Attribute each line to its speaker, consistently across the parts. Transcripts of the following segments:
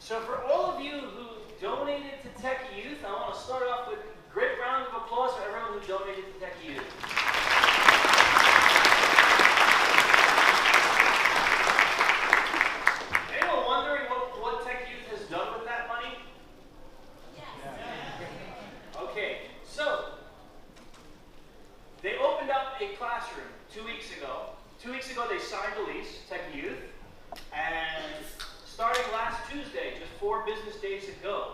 Speaker 1: So for all of you who donated to Techie Youth, I want to start off with a great round of applause for everyone who donated to Techie Youth. Anyone wondering what Techie Youth has done with that money? Yes. Okay, so they opened up a classroom 2 weeks ago. 2 weeks ago they signed a lease, Techie Youth, and starting last Tuesday, just 4 business days ago,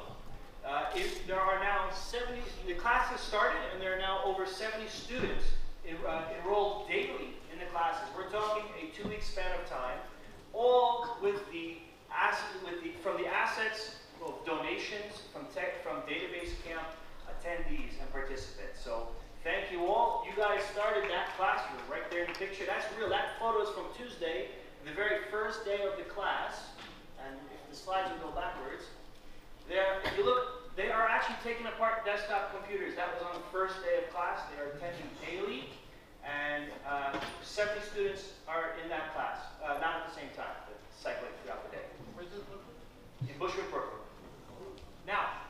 Speaker 1: there are now 70, the class has started and there are now over 70 students enrolled daily in the classes. We're talking a 2-week span of time, all with from the assets of donations from database camp attendees and participants. So thank you all. You guys started that classroom right there in the picture. That's real. That photo is from Tuesday, the very first day of the class. And if the slides will go backwards, if you look, they are actually taking apart desktop computers. That was on the first day of class. They are attending daily, and 70 students are in that class. Not at the same time, but cycling throughout the day. Where's this located? In Bushwick, Brooklyn. Now,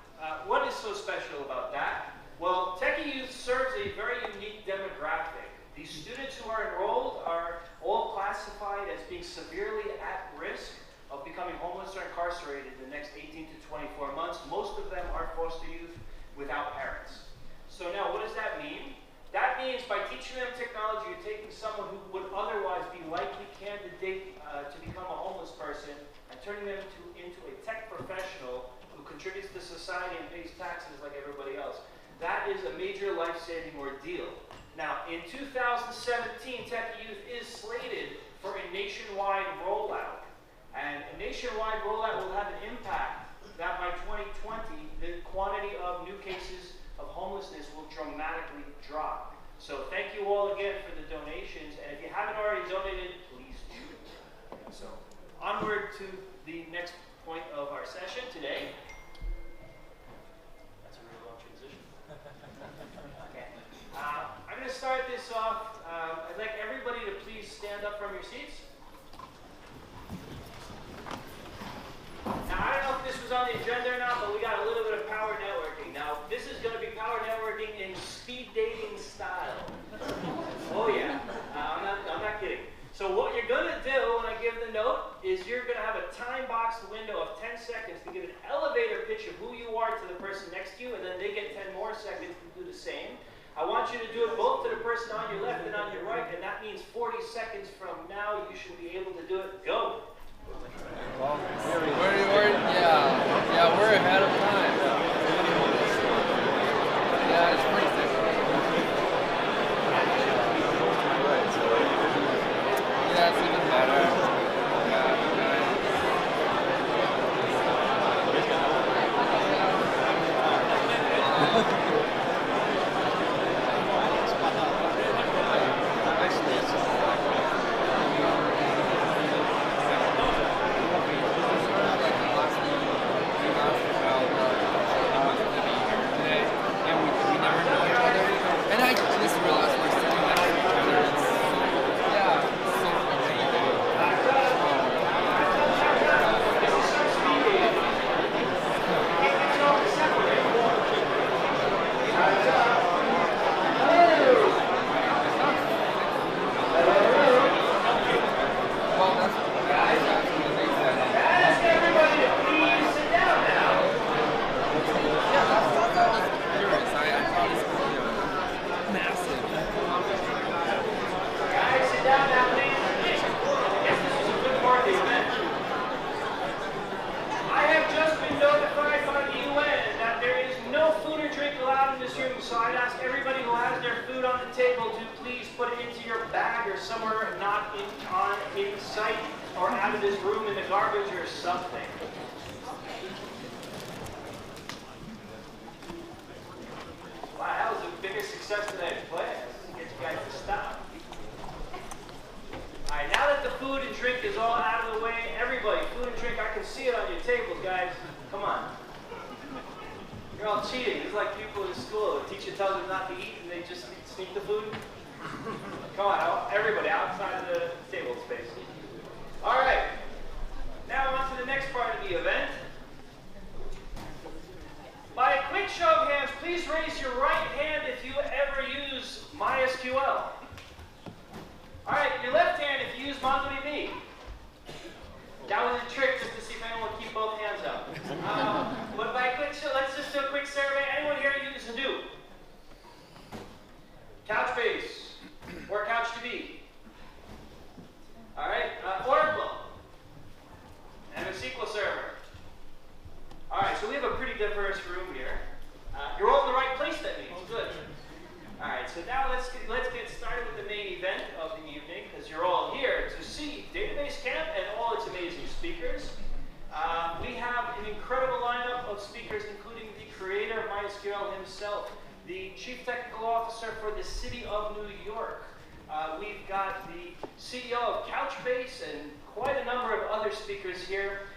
Speaker 1: what is so special about that? Well, Techie Youth serves a very unique demographic. These students who are enrolled are all classified as being severely at risk of becoming homeless or incarcerated in the next 18 to 24 months. Most of them are foster youth without parents. So now, what does that mean? That means by teaching them technology, you're taking someone who would otherwise be likely candidate to become a homeless person and turning them into a tech professional who contributes to society and pays taxes like everybody else. That is a major life-saving ordeal. Now, in 2017, Techie Youth is slated for a nationwide rollout. And a nationwide rollout will have an impact that by 2020, the quantity of new cases of homelessness will dramatically drop. So thank you all again for the donations. And if you haven't already donated, please do. So onward to the next point of our session today. That's a real long transition. Okay. I'm going to start this off. I'd like everybody to please stand up from your seats. Now, I don't know if this was on the agenda or not, but we got a little bit of power networking. Now, this is going to be power networking in speed dating style. Oh, yeah. I'm not kidding. So what you're going to do when I give the note is you're going to have a time-boxed window of 10 seconds to give an elevator pitch of who you are to the person next to you, and then they get 10 more seconds to do the same. I want you to do it both to the person on your left and on your right, and that means 40 seconds from now you should be able to do it. Go!
Speaker 2: Well, we're ahead of time. Yeah, it's pretty thick. Yeah, it's even better.
Speaker 1: All right. Now on to the next part of the event. diverse room here. You're all in the right place, that means. Good. All right, so now let's get started with the main event of the evening, because you're all here to see Database Camp and all its amazing speakers. We have an incredible lineup of speakers, including the creator of MySQL himself, the Chief Technical Officer for the City of New York. We've got the CEO of Couchbase and quite a number of other speakers here.